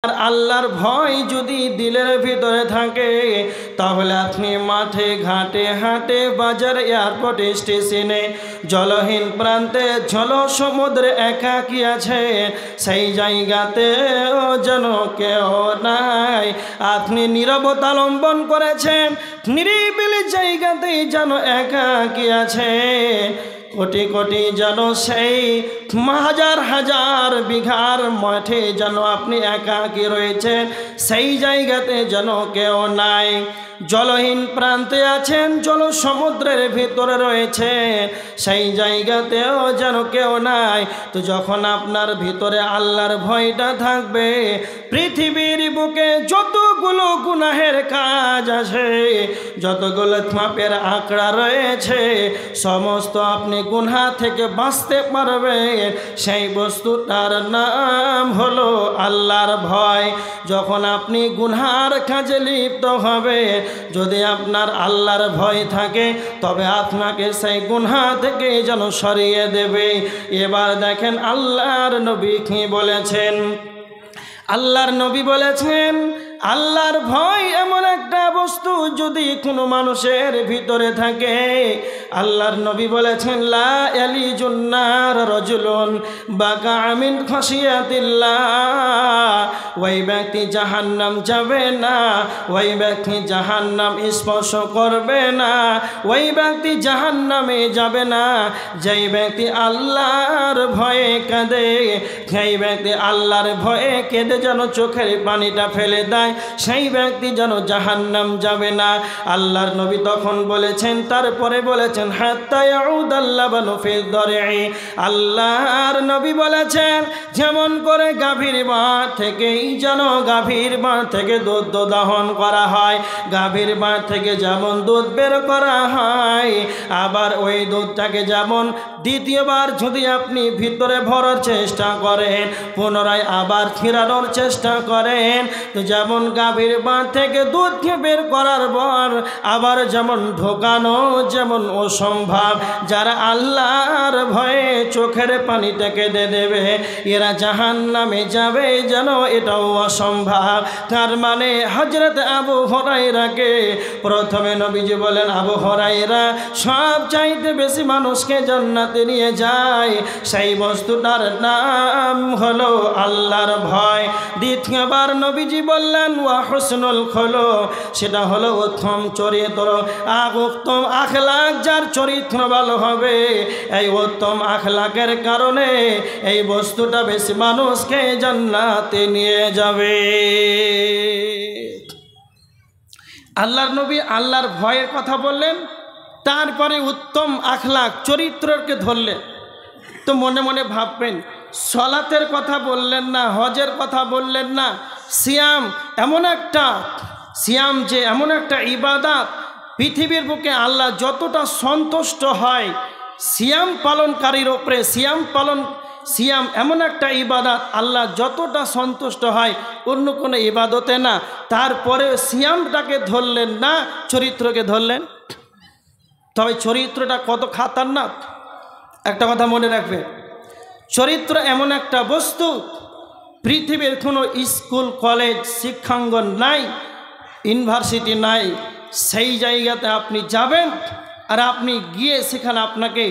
আর আল্লাহর ভয় যদি দিলের ভিতরে থাকে তাহলে আপনি মাঠে ঘাটে হাটে বাজার এয়ারপোর্ট স্টেশনে জলহীন প্রান্তে জল সমুদ্রে একাকী আছে সেই জায়গাতেও যেন কেউ নাই। আপনি নীরবতা লম্বন করেছেন, নিরিবিলি জায়গাতেই যেন একাকী আছে। কোটি কোটি যেন সেই হাজার হাজার বিঘার মাঠে যেন আপনি একাকী রয়েছেন, সেই জায়গাতে যেন কেউ নাই। জলহীন প্রান্তে আছেন, জল সমুদ্রের ভিতরে রয়েছে, সেই জায়গাতেও যেন কেউ নাই। তো যখন আপনার ভিতরে আল্লাহর ভয়টা থাকবে, পৃথিবীর বুকে যতগুলো গুনাহের কাজ আছে, যতগুলো পাপের আঁকড়া রয়েছে, সমস্ত আপনি গুনাহ থেকে বাঁচতে পারবেন। সেই বস্তুটার নাম হলো আল্লাহর ভয়। যখন আপনি গুনাহের কাজে লিপ্ত হবে, যদি আপনার আল্লাহর ভয় থাকে তবে আপনাকে সেই গুনাহ থেকে যেন সরিয়ে দেবে। এবার দেখেন আল্লাহর নবী কি বলেছেন। আল্লাহর নবী বলেছেন, আল্লাহর ভয় এমন একটা বস্তু যদি কোনো মানুষের ভিতরে থাকে, আল্লাহর নবী বলেছেন লা ইয়ালিজুন নার রাজুলুন বাকা মিন খাশিয়াতিল্লাহ, ওই ব্যক্তি জাহান্নাম যাবে না, ওই ব্যক্তি জাহান্নাম স্পর্শ করবে না, ওই ব্যক্তি জাহান্নামে যাবে না যেই ব্যক্তি আল্লাহর ভয়ে কাঁদে, সেই ব্যক্তি আল্লাহর ভয়ে কেঁদে যেন চোখের পানিটা ফেলে দেয়, সেই ব্যক্তি যেন জাহান্নাম যাবে না। আল্লাহর নবী তখন বলেছেন, তারপরে বলেছেন হাত্তা ইয়াউদাল লাবানু ফিদ দার'i। আল্লাহর নবী বলেছেন যেমন করে গাভীর বাঁ থেকেই যেন গাভীর বাঁ থেকে দুধ দহন করা হয়, গাভীর বাঁ থেকে যেমন দুধ বের করা হয়, আবার ওই দুধটাকে যেমন দ্বিতীয়বার যদি আপনি ভিতরে ভরার চেষ্টা করেন, পুনরায় আবার ফেরানোর চেষ্টা করেন, তো যেমন গাভীর বাঁ থেকে দুধকে বের করার পর আবার যেমন ঢোকানো যেমন অসম্ভব, যারা আল্লাহর ভয়ে চোখের পানিটাকে কেঁদে দেবে এরা জাহান্নামে যাবে যেন এটাও অসম্ভব। তার মানে হযরত আবু হুরায়রাকে প্রথমে নবীজি বলেন, আবু হুরায়রা সব চাইতে বেশি মানুষকে জান্নাতে নিয়ে যায়, সেই বস্তুটার নাম হলো আল্লাহর ভয়। দ্বিতীয়বার নবীজি বললেন ওয়া হুসনুল খুলুক, সেটা হলো উত্তম চরিত্র, উত্তম আখলাক, যার চরিত্র ভালো হবে এই উত্তম আখলাকের কারণে এই বস্তুটা বেশি মানুষকে জান্নাতে নিয়ে যাবে। আল্লাহর নবী আল্লাহর ভয়ের কথা বললেন, তারপরে উত্তম আখলাক চরিত্রকে ধরলেন। তো মনে মনে ভাববেন সালাতের কথা বললেন না, হজের কথা বললেন না, সিয়াম যে এমন একটা ইবাদত, পৃথিবীর বুকে আল্লাহ যতটা সন্তুষ্ট হয় সিয়াম পালনকারীর ওপরে, সিয়াম এমন একটা ইবাদত আল্লাহ যতটা সন্তুষ্ট হয় অন্য কোনো ইবাদতে না। তারপরে সিয়ামটাকে ধরলেন না, চরিত্রকে ধরলেন। তবে চরিত্রটা কত খাতারনাক একটা কথা মনে রাখবে, চরিত্র এমন একটা বস্তু, পৃথিবীর কোনো স্কুল কলেজ শিক্ষাঙ্গন নাই, ইউনিভার্সিটি নাই, সেই জায়গাতে আপনি যাবেন আর আপনি গিয়ে সেখানে আপনাকে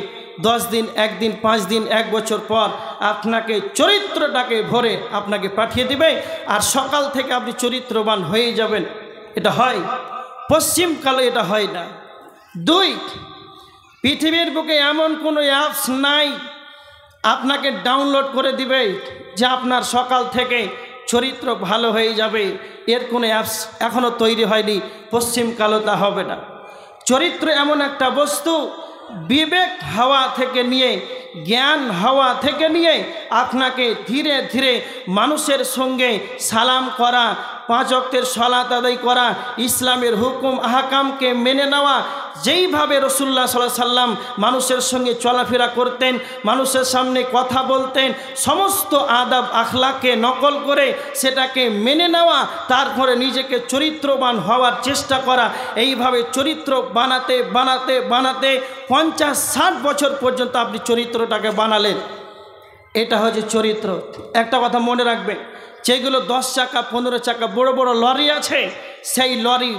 10 দিন, 1 দিন, 5 দিন, 1 বছর পর আপনাকে চরিত্রটাকে ভরে আপনাকে পাঠিয়ে দিবে আর সকাল থেকে আপনি চরিত্রবান হয়ে যাবেন। এটা হয় পশ্চিমকালে, এটা হয় না। 2, পৃথিবীর বুকে এমন কোনো অ্যাপস নাই আপনাকে ডাউনলোড করে দিবে যে আপনার সকাল থেকে চরিত্র ভালো হয়ে যাবে, এর কোনো অ্যাপস এখনও তৈরি হয়নি, পশ্চিমকালও তা হবে না। চরিত্র এমন একটা বস্তু, বিবেক হওয়া থেকে নিয়ে, জ্ঞান হওয়া থেকে নিয়ে আপনাকে ধীরে ধীরে মানুষের সঙ্গে সালাম করা, 5 ওয়াক্তের সালাত আদায় করা, ইসলামের হুকুম আহকামকে মেনে নেওয়া, যেইভাবে রাসূলুল্লাহ সাল্লাল্লাহু আলাইহি সাল্লাম মানুষের সঙ্গে চলাফেরা করতেন, মানুষের সামনে কথা বলতেন, সমস্ত আদাব আখলাককে নকল করে সেটাকে মেনে নেওয়া, তারপরে নিজেকে চরিত্রবান হওয়ার চেষ্টা করা, এইভাবে চরিত্র বানাতে বানাতে বানাতে 50-60 বছর পর্যন্ত আপনি চরিত্রটাকে বানালেন। এটা হচ্ছে চরিত্র। একটা কথা মনে রাখবে, যেগুলো 10 চাকা 15 চাকা বড় বড় লরি আছে, সেই লরি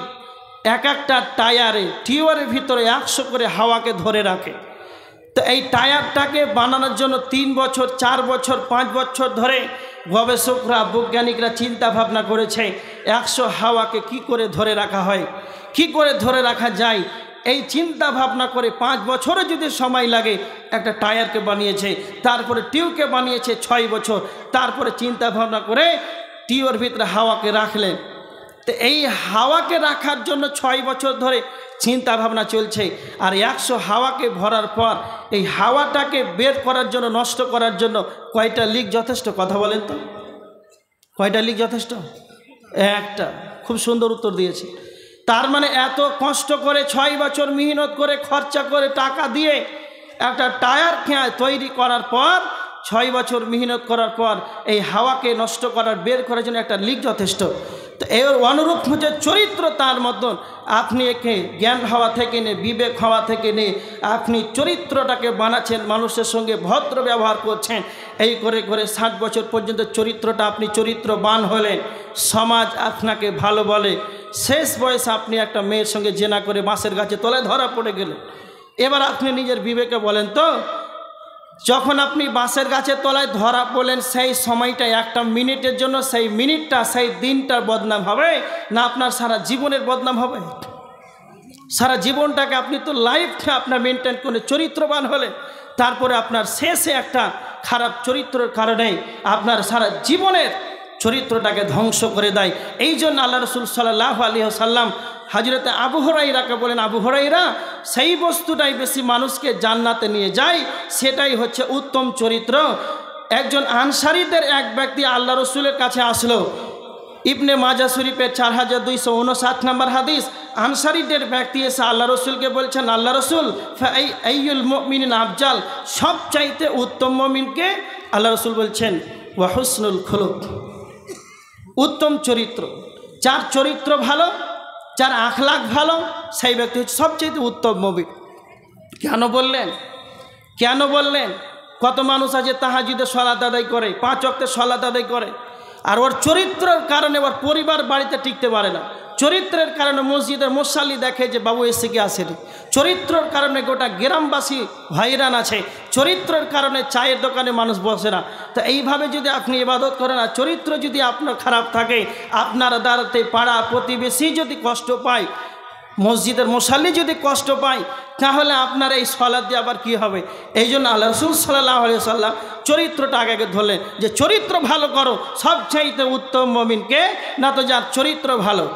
এক একটা টায়ারে টিউবের ভিতরে 100 করে হাওয়াকে ধরে রাখে। তো এই টায়ারটাকে বানানোর জন্য 3 বছর 4 বছর 5 বছর ধরে গবেষকরা বৈজ্ঞানিকরা চিন্তা ভাবনা করেছে 100 হাওয়াকে কি করে ধরে রাখা হয়, কি করে ধরে রাখা যায়। এই চিন্তা ভাবনা করে 5 বছরে যদি সময় লাগে একটা টায়ারকে বানিয়েছে, তারপরে টিউবকে বানিয়েছে 6 বছর, তারপরে চিন্তা ভাবনা করে টিউবের ভিতরে হাওয়াকে রাখলেন। তো এই হাওয়াকে রাখার জন্য 6 বছর ধরে চিন্তা ভাবনা চলছে। আর 100 হাওয়াকে ভরার পর এই হাওয়াটাকে বের করার জন্য, নষ্ট করার জন্য কয়টা লিক যথেষ্ট? কথা বলেন তো, কয়টা লিক যথেষ্ট? একটা। খুব সুন্দর উত্তর দিয়েছে। তার মানে এত কষ্ট করে 6 বছর মেহনত করে খরচা করে টাকা দিয়ে একটা টায়ার তৈরি করার পর, 6 বছর মেহনত করার পর এই হাওয়াকে নষ্ট করার, বের করার জন্য একটা লিক যথেষ্ট। তো এর অনুরূপ হচ্ছে চরিত্র। তার মতন আপনি একে জ্ঞান হওয়া থেকে নিয়ে, বিবেক হওয়া থেকে নিয়ে আপনি চরিত্রটাকে বানাচ্ছেন, মানুষের সঙ্গে ভদ্র ব্যবহার করছেন। এই করে করে 60 বছর পর্যন্ত চরিত্রটা আপনি চরিত্রবান হলেন, সমাজ আপনাকে ভালো বলে। শেষ বয়সে আপনি একটা মেয়ের সঙ্গে জেনা করে বাঁশের গাছে তলায় ধরা পড়ে গেলেন। এবার আপনি নিজের বিবেকে বলেন তো, যখন আপনি বাঁশের গাছের তলায় ধরা পড়লেন, সেই সময়টা একটা মিনিটের জন্য, সেই মিনিটটা, সেই দিনটার বদনাম হবে না আপনার সারা জীবনের বদনাম হবে? সারা জীবনটাকে আপনি তো লাইফটা আপনার মেনটেন করে চরিত্রবান হলে, তারপরে আপনার শেষে একটা খারাপ চরিত্রের কারণে আপনার সারা জীবনের চরিত্রটাকে ধ্বংস করে দেয়। এই জন্য আল্লাহ রসুল সাল্লাল্লাহু আলাইহি ওয়াসাল্লাম হযরতে আবু হুরায়রাকে বলেন, আবু হুরায়রা, সেই বস্তুটাই বেশি মানুষকে জান্নাতে নিয়ে যায়, সেটাই হচ্ছে উত্তম চরিত্র। একজন আনসারীদের এক ব্যক্তি আল্লাহ রসুলের কাছে আসলো। ইবনে মাজাহ শরীফের 4259 নম্বর হাদিস। আনসারীদের ব্যক্তি এসে আল্লাহ রসুলকে বলছেন, আল্লাহ রসুল, আইয়ুল মুমিনিন আফজাল, সবচাইতে উত্তম মুমিনকে? আল্লাহ রসুল বলছেন, ওয়া হুসনুল খুলুক, উত্তম চরিত্র। যার চরিত্র ভালো, যার আখলাক ভালো, সেই ব্যক্তি হচ্ছে সবচেয়ে উত্তম মুমিন। কেন বললেন? কেন বললেন? কত মানুষ আছে তাহাজ্জুদে সালাত আদায় করে, 5 ওয়াক্তের সালাত আদায় করে, আর ওর চরিত্রের কারণে ওর পরিবার বাড়িতে টিকতে পারে না। চরিত্রের কারণে মসজিদের মুসাল্লি দেখে যে বাবু এসে কি আসেনি। চরিত্রের কারণে গোটা গ্রামবাসী হয়রান আছে। চরিত্রের কারণে চায়ের দোকানে মানুষ বসে না। তো এইভাবে যদি আপনি ইবাদত করেন, আর চরিত্র যদি আপনার খারাপ থাকে, আপনার দ্বারাতে পাড়া প্রতিবেশী যদি কষ্ট পায়, মসজিদের মুসাল্লি যদি কষ্ট পায়, তাহলে আপনার এই সালাত দিয়ে আবার কি হবে? এই জন্য আল্লাহ রাসূল সাল্লাল্লাহু আলাইহি ওয়াসাল্লাম চরিত্রটা আগে ধরলেন, যে চরিত্র ভালো করো, সবচাইতে উত্তম মুমিনকে, না তো যার চরিত্র ভালো।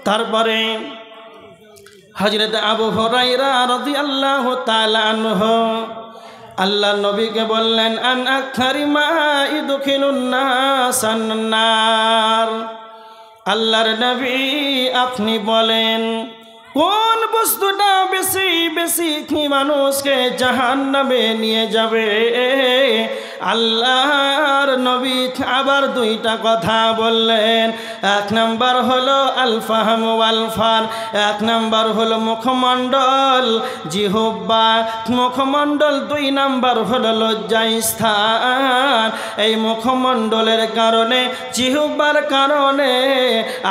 তারপরে হযরত আবু হুরায়রা রাদিয়াল্লাহু তাআলা আনহু আল্লাহ নবীকে বললেন, আন আকসারি মা ইদখিলুন নাসান নার। আল্লাহর নবী, আপনি বলেন কোন বস্তুটা বেশি বেশি কি মানুষকে জাহান্নামে নিয়ে যাবে? আল্লাহর নবী আবার 2টা কথা বললেন। 1 নম্বর হলো আল ফাহম ওয়াল ফান, 1 নম্বর হলো মুখমণ্ডল, জিহ্বা, মুখমণ্ডল। 2 নম্বর হলো লজ্জাস্থান। এই মুখমণ্ডলের কারণে, জিহ্বার কারণে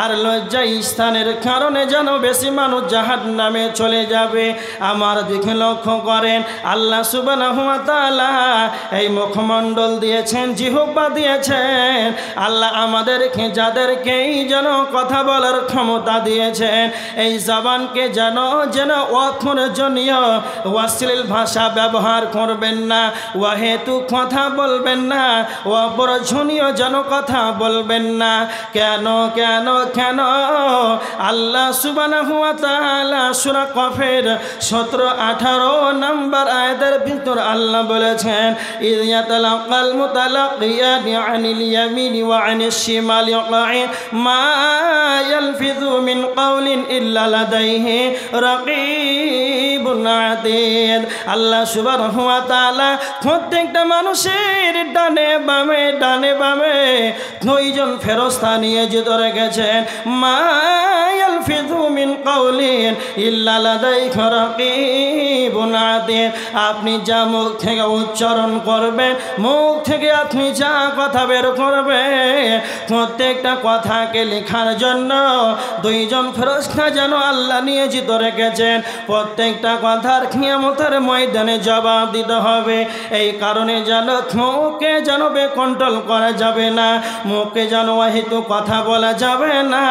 আর লজ্জাস্থানের কারণে যেন বেশি মানুষ জাহান্নামে চলে যাবে। আমার দিকে লক্ষ্য করেন, আল্লাহ সুবহানাহু ওয়া তাআলা এই মুখমণ্ডল দিয়েছেন, জিহ্বা দিয়েছেন। আল্লাহ আমাদেরকে, যাদেরকেই যেন কথা বলার ক্ষমতা দিয়েছেন, এই জবানকে যেন অপ্রয়োজনীয় অশ্লীল ভাষা ব্যবহার করবেন না, অহেতুক কথা বলবেন না, অপ্রয়োজনীয় যেন কথা বলবেন না। কেন কেন কেন? আল্লাহ সুবহানাহু ওয়া তাআলা সূরা কফের 17-18 নম্বর আয়াতের ভিতর আল্লাহ বলেছেন, ইয়াতালাকাল মুতালাকিয়ানি আনিল ইয়ামিনি ওয়া আনিশ শিমালি কাঈন মা ইয়ালফিযু মিন কাওলিন ইল্লা লাদাইহি রাকীবুন আতীদ। আল্লাহ সুবহানাহু ওয়া তাআলা প্রত্যেকটা মানুষের ডানে বামে, ডানে বামে 2 জন ফেরেশতা নিয়োজিত রেখেছেন। মা ইয়ালফিযু মিন কওলিন ইল্লা লাদাইকা রাকিবুন আতীদ। আপনি যা মুখ থেকে উচ্চারণ করবেন, মুখ থেকে আপনি যা কথা বের করবেন, প্রত্যেকটা কথাকে লেখার জন্য দুইজন ফেরেশতা যেন আল্লাহ নিয়োজিত রেখেছেন। প্রত্যেকটা কথার কিয়ামতের ময়দানে জবাব দিতে হবে। এই কারণে যেন মুখকে যেন কন্ট্রোল করা যাবে না, মুখকে যেন অহেতু কথা বলা যাবে না।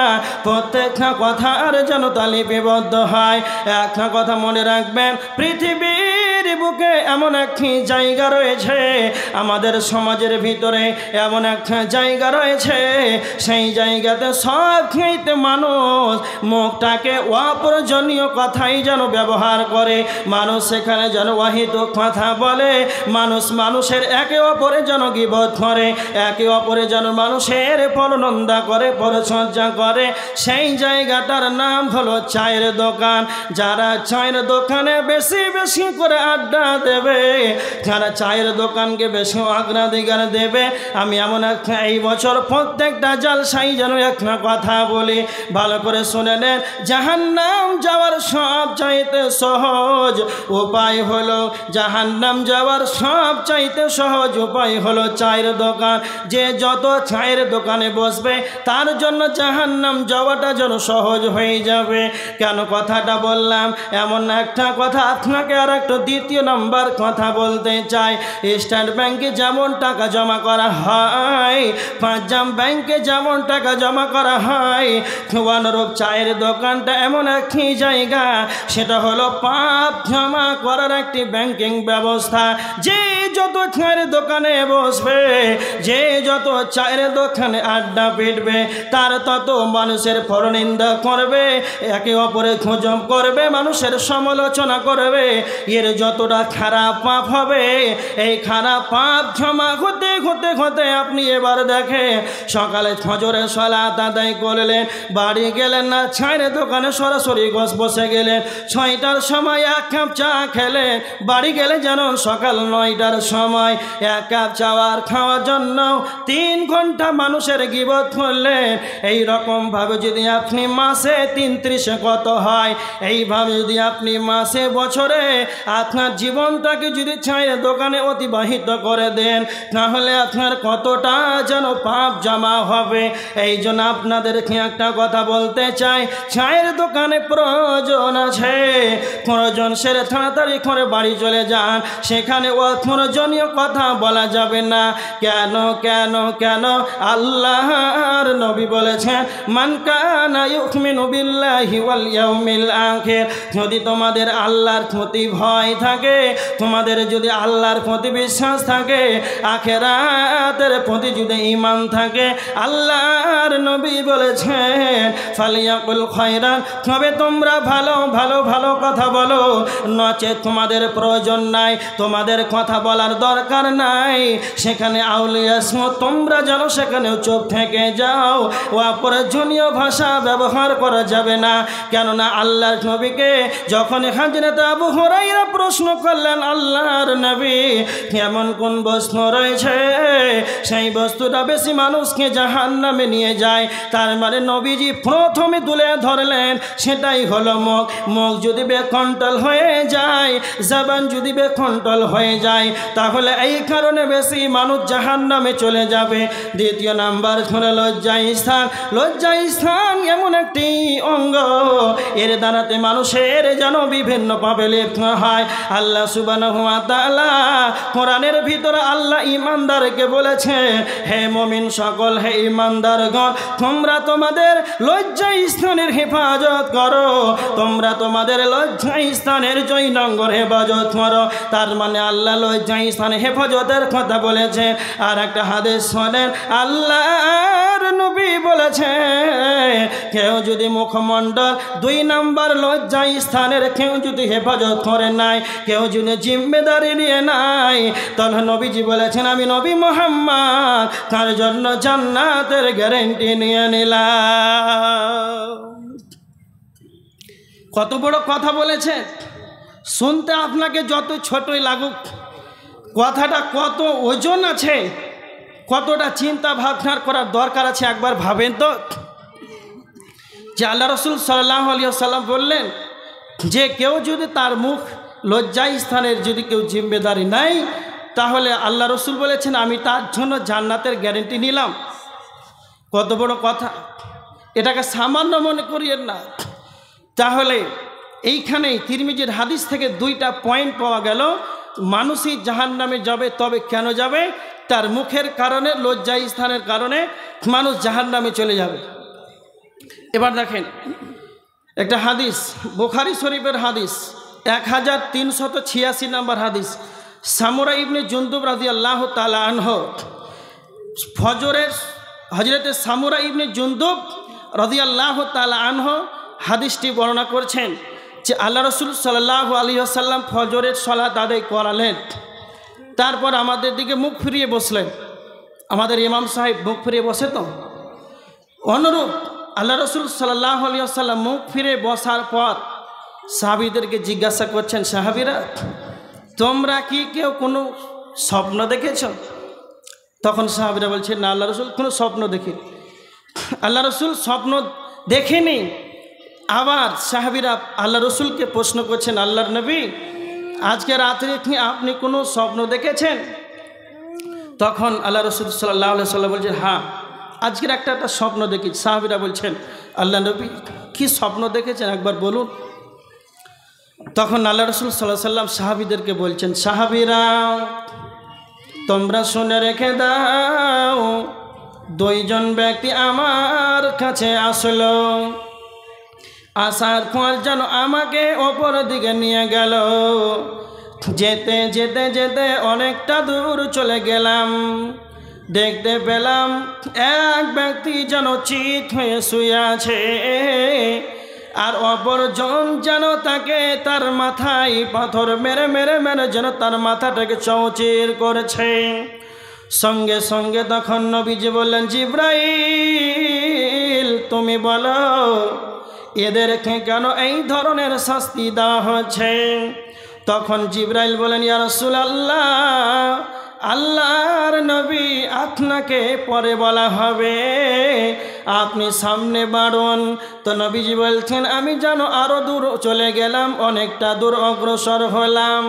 প্রত্যেকটা কথার যেন তালিপিবদ্ধ হয়। একটা কথা মনে রাখবেন, পৃথিবীর বুকে এমন একটি জায়গা রয়েছে, আমাদের সমাজের ভিতরে এমন একটা জায়গা রয়েছে, সেই জায়গাতে সবচেয়ে মানুষ মুখটাকে অপ্রয়োজনীয় কথাই যেন ব্যবহার করে। মানুষ সেখানে যেন অহিত কথা বলে, মানুষের একে অপরে যেন গীবত করে, একে অপরে যেন মানুষের পরনিন্দা করে, পরচর্চা করে। সেই জায়গাটার নাম হলো চায়ের দোকান। যারা চায়ের দোকানে বেশি বেশি করে আড্ডা দেবে, যারা চায়ের দোকানকে বেশি অগ্রাধিকার দেবে, আমি এমন একটা এই বছর প্রত্যেকটা জালসাই যেন একটা কথা বলি, ভালো করে শুনে নেন। জাহান্নাম যাওয়ার সব চাইতে সহজ উপায় হলো, জাহান্নাম যাওয়ার সব চাইতে সহজ উপায় হলো চায়ের দোকান। যে যত চায়ের দোকানে বসবে তার জন্য জাহান্নাম যাওয়াটা যেন সহজ হয়ে যাবে। কেন কথাটা বললাম? এমন একটা কথা আপনাকে আর একটা দ্বিতীয় নাম্বার কথা বলতে চাই। স্টেট ব্যাংকে যেমন টাকা জমা করা হয়, পাঞ্জাব ব্যাংকে যেমন টাকা জমা করা হয়, অনুরূপ চায়ের দোকানটা এমন একটি জায়গা, সেটা হলো পাপ জমা করার একটি ব্যাংকিং ব্যবস্থা। যে যত চায়ের দোকানে বসবে, যে যত চায়ের দোকানে আড্ডা পিটবে, তার তত মানুষের পরনিন্দা করবে, একে অপরে গুজব করবে, মানুষের সমালোচনা করবে। এর যতটা খারাপ পাপ হবে, এই খারাপ পাপ জমা হতে হতে হতে আপনি এবার দেখে সকালে ফজরে সালাত আদায় করলেন, বাড়ি গেলেন না, চায়ের দোকানে সরাসরি বসে গেলেন, 6টার সময় এক কাপ চা খেলেন, বাড়ি গেলে যেন সকাল 9টার সময় এক কাপ চাওয়ার খাওয়ার জন্য 3 ঘন্টা মানুষের গীবত করলেন। এই রকমভাবে যদি আপনি মাসে 33 কত হয়, এইভাবে যদি আপনি মাসে বছরে আপনার জীবনটাকে যদি চায়ের দোকানে অতিবাহিত করে দেন, তাহলে আপনার কতটা যেন পাপ জমা হবে। এই জন্য আপনাদেরকে একটা কথা বলতে চাই, চায়ের দোকানে প্রয়োজন আছে, প্রয়োজন সেরে তাড়াতাড়ি করে বাড়ি চলে যান, সেখানে অপ্রয়োজনীয় কথা বলা যাবে না। কেন কেন কেন? আল্লাহর নবী বলেছেন, মান কানা ইউমিনু বিল্লাহি ওয়াল ইয়াউমিল আখির। যদি তোমাদের আল্লাহর প্রতি ভয় থাকে, তোমাদের যদি আল্লাহর প্রতি বিশ্বাস থাকে, আখিরাতের প্রতি যদি ঈমান থাকে, আল্লাহর নবী বলেছেন ফালিয়াকুল খায়রান, তবে তোমরা ভালো ভালো ভালো কথা বলো, নচেত তোমাদের প্রয়োজন নাই, তোমাদের কথা বলার দরকার নাই। সেখানে আউলিয়া তোমরা যেন সেখানেও চুপ থেকে যাও, অপ্রয়োজনীয় ভাষা ব্যবহার করা যাবে না। কেননা আল্লাহর নবীকে যখন হযরত আবু হুরায়রা প্রশ্ন করলেন, আল্লাহর নবী এমন কোন বস্তু রয়েছে সেই বস্তুটা বেশি মানুষকে জাহান্নামে নিয়ে যায়? তার মানে নবীজি প্রথমে তুলে ধরলেন সেটাই হলো মুখ। মুখ যদি বেকন্ট্রোল হয়ে যায়, জবান যদি বেকন্ট্রোল হয়ে যায়, তাহলে এই কারণে বেশি মানুষ জাহান্নামে চলে যাবে। দ্বিতীয় নাম্বার হলো লজ্জাস্থান। লজ্জাস্থান এমন একটি অঙ্গ, এর দ্বারাতে মানুষের যেন বিভিন্ন পাপে লিপ্ত হয়। আল্লাহ সুবহানাহু ওয়া তাআলা কোরআনের ভিতরে আল্লাহ ঈমানদারকে বলেছেন, হে মুমিন সকল, হে ঈমানদারগণ, তোমরা তোমাদের লজ্জাস্থানের হেফাজত করো, তোমরা তোমাদের লজ্জাস্থানের জৈনঙ্গর হেফাজত করো। তার মানে আল্লাহ লজ্জাস্থানের হেফাজতের কথা বলেছেন। আর একটা হাদিস শোনেন, আল্লাহর নবী বলেছেন, কেউ যদি মুখমণ্ডল 2 নাম্বার লজ্জাস্থানের কেউ যদি হেফাজত করে নাই, কেউ যদি জিম্মেদারি নিয়ে নাই, তাহলে নবীজি বলেছেন, আমি নবী মুহাম্মদ তার জন্য জান্নাতের গ্যারান্টি নিয়ে নিলাম। কত বড় কথা বলেছে! শুনতে আপনাকে যত ছোটই লাগুক, কথাটা কত ওজন আছে, কতটা চিন্তা ভাবনা করার দরকার আছে একবার ভাবেন তো। যে আল্লাহ রসুল সাল্লাল্লাহু আলাইহি ওয়াসাল্লাম বললেন যে কেউ যদি তার মুখ লজ্জা স্থানের যদি কেউ জিম্মেদারি নেয় তাহলে আল্লাহ রসুল বলেছেন আমি তার জন্য জান্নাতের গ্যারেন্টি নিলাম। কত বড় কথা, এটাকে সামান্য মনে করিয়েন না। তাহলে এইখানেই তিরমিজির হাদিস থেকে দুইটা পয়েন্ট পাওয়া গেল। মানুষই জাহান্নামে যাবে, তবে কেন যাবে? তার মুখের কারণে, লজ্জা স্থানের কারণে মানুষ জাহান্নামে চলে যাবে। এবার দেখেন একটা হাদিস, বুখারী শরীফের হাদিস 1386 নম্বর হাদিস। সামুরা ইবনে জুনদুব রাদিয়াল্লাহু তাআলা আনহু, ফজরের হযরতে সামুরা ইবনে জুনদুব রাদিয়াল্লাহু তাআলা আনহু হাদিসটি বর্ণনা করছেন যে আল্লাহ রসুল সাল্লাল্লাহু আলাইহি ওয়াসাল্লাম ফজরের সালাত আদায় করালেন, তারপর আমাদের দিকে মুখ ফিরিয়ে বসলেন। আমাদের ইমাম সাহেব মুখ ফিরিয়ে বসে তো, অনুরূপ আল্লাহ রসুল সাল্লাল্লাহু আলাইহি ওয়াসাল্লাম মুখ ফিরে বসার পর সাহাবীদেরকে জিজ্ঞাসা করছেন, সাহাবীরা তোমরা কি কেউ কোনো স্বপ্ন দেখেছ? তখন সাহাবীরা বলছেন, না আল্লাহ রসুল কোনো স্বপ্ন দেখি। আল্লাহ রসুল স্বপ্ন দেখেনি। আবার সাহাবীরা আল্লাহ রসুলকে প্রশ্ন করছেন, আল্লাহর নবী আজকে রাত্রে কি আপনি কোনো স্বপ্ন দেখেছেন? তখন আল্লাহ রসুল সাল্লাল্লাহু আলাইহি ওয়াসাল্লাম বলছেন, হ্যাঁ আজকের একটা স্বপ্ন দেখি। সাহাবীরা বলছেন, আল্লাহ নবী কি স্বপ্ন দেখেছেন একবার বলুন। তখন আল্লাহ রসুল সাল্লাল্লাহু আলাইহি ওয়াসাল্লাম সাহাবীদেরকে বলছেন, সাহাবীরা তোমরা শুনে রেখে দাও, দুইজন ব্যক্তি আমার কাছে আসলো, আসার পর যেন আমাকে অপর দিকে নিয়ে গেল। যেতে যেতে যেতে অনেকটা দূর চলে গেলাম, দেখতে পেলাম এক ব্যক্তি যেন চিত হয়ে শুয়ে আছে, আর অপরজন যেন তাকে তার মাথায় পাথর মেরে মেরে মেরে যেন তার মাথাটাকে চৌচির করেছে। সঙ্গে সঙ্গে তখন নবীজি বললেন, জিব্রাইল তুমি বলো এদেরকে কেন এই ধরনের শাস্তি দেওয়া হচ্ছে? তখন জিব্রাইল বলেন, ইয়া রাসূলুল্লাহ আল্লাহর নবী আপনাকে পরে বলা হবে, আপনি সামনে বাড়ুন। তো নবীজি বলছেন, আমি যেন আরও দূর চলে গেলাম, অনেকটা দূর অগ্রসর হলাম।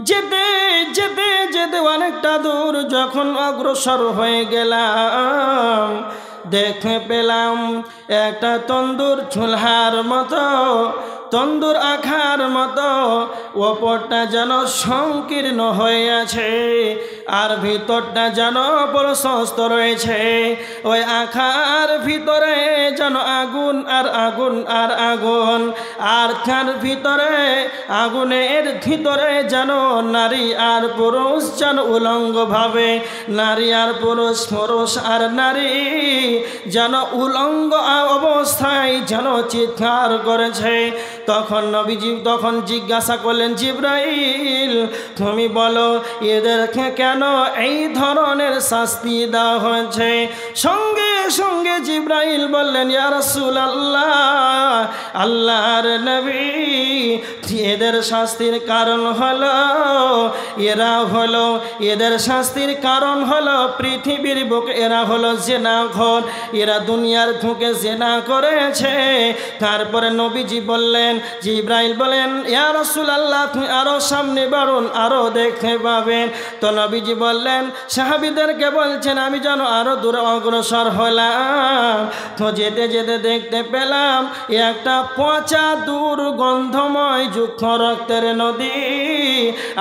যেতে যেতে যেতে অনেকটা দূর যখন অগ্রসর হয়ে গেলাম, দেখতে পেলাম একটা তন্দুর চুলহার মতো, তন্দুর আখার মতো ওপরটা যেন সংকীর্ণ হয়ে আছে আর ভিতরটা যেন প্রশস্ত রয়েছে। ওই আখার ভিতরে যেন আগুন আর আগুন আর আগুন, আর তার ভিতরে আগুনের ভিতরে যেন নারী আর পুরুষ যেন উলঙ্গভাবে, নারী আর পুরুষ, পুরুষ আর নারী যেন উলঙ্গ অবস্থায় যেন চিৎকার করেছে। তখন নবীজি তখন জিজ্ঞাসা করলেন, জিব্রাইল তুমি বলো এদেরকে কেন এই ধরনের শাস্তি দেওয়া হয়েছে? সঙ্গে সঙ্গে জিব্রাইল বললেন, ইয়া রাসূলুল্লাহ আল্লাহর নবী এদের শাস্তির কারণ হলো, এদের শাস্তির কারণ হলো পৃথিবীর বুকে এরা হলো জিনাখোর, এরা দুনিয়ার ঢুকে জিনা করেছে। তারপরে নবীজি বললেন, জিব্রাইল বলেন, ইয়া রাসূলুল্লাহ আপনি আরো সামনে বাড়ুন, আরো দেখতে পাবেন। তো নবীজি বললেন, সাহাবীদেরকে বলছেন, আমি যেন আরো দূরে অগ্রসর হলাম। তো যেতে যেতে দেখতে পেলাম একটা পচা দুর্গন্ধময় যুক্ত রক্তের নদী,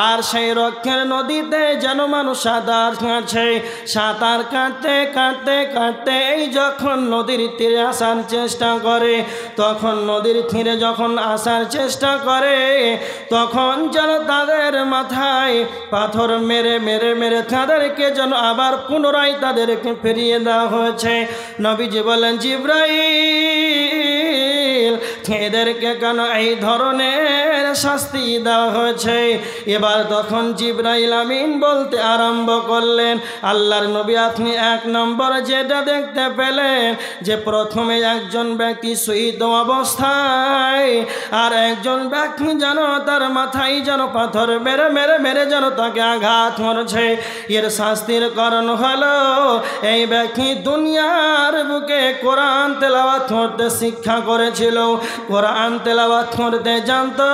আর সেই রক্তের নদীতে যেন মানুষ সাঁতার কাটছে। সাঁতার কাটতে কাটতে কাটতে এই যখন নদীর তীরে আসার চেষ্টা করে, তখন নদীর তীরে যখন আসার চেষ্টা করে তখন যেন তাদের মাথায় পাথর মেরে মেরে মেরে তাদেরকে যেন আবার পুনরায় তাদেরকে ফিরিয়ে দেওয়া হয়েছে। নবীজি বলেন, জিব্রাইল এদেরকে কেন এই ধরনের শাস্তি দেওয়া হয়েছে। এবার তখন জিবরাইল আমিন বলতে আরম্ভ করলেন, আল্লাহর নবী আপনি এক নম্বর যেটা দেখতে পেলেন যে প্রথমে একজন ব্যক্তি শহীদ অবস্থায় আর একজন ব্যক্তি যেন তার মাথায় যেন পাথর মেরে মেরে মেরে যেন তাকে আঘাত করছে। এর শাস্তির কারণ হলো এই ব্যক্তি দুনিয়ার বুকে কোরআন তেলাওয়াত করতে শিক্ষা করেছিল, কোরআন তেলাওয়াত করতে জানতো,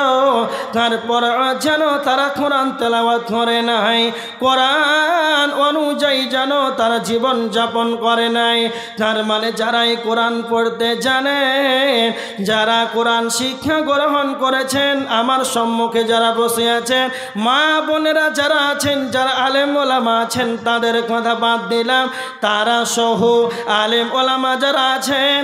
তারপর যেন তারা কোরআন তেলাওয়াত করে নাই, কোরআন অনুযায়ী যেন তারা জীবন যাপন করে নাই। তার মানে যারাই কোরআন পড়তে জানে, যারা কোরআন শিক্ষা গ্রহণ করেছেন, আমার সম্মুখে যারা বসে আছেন মা বোনেরা যারা আছেন, যারা আলেম ওলামা আছেন, তাদের কথা বাদ দিলাম, তারা সহ আলেম ওলামা যারা আছেন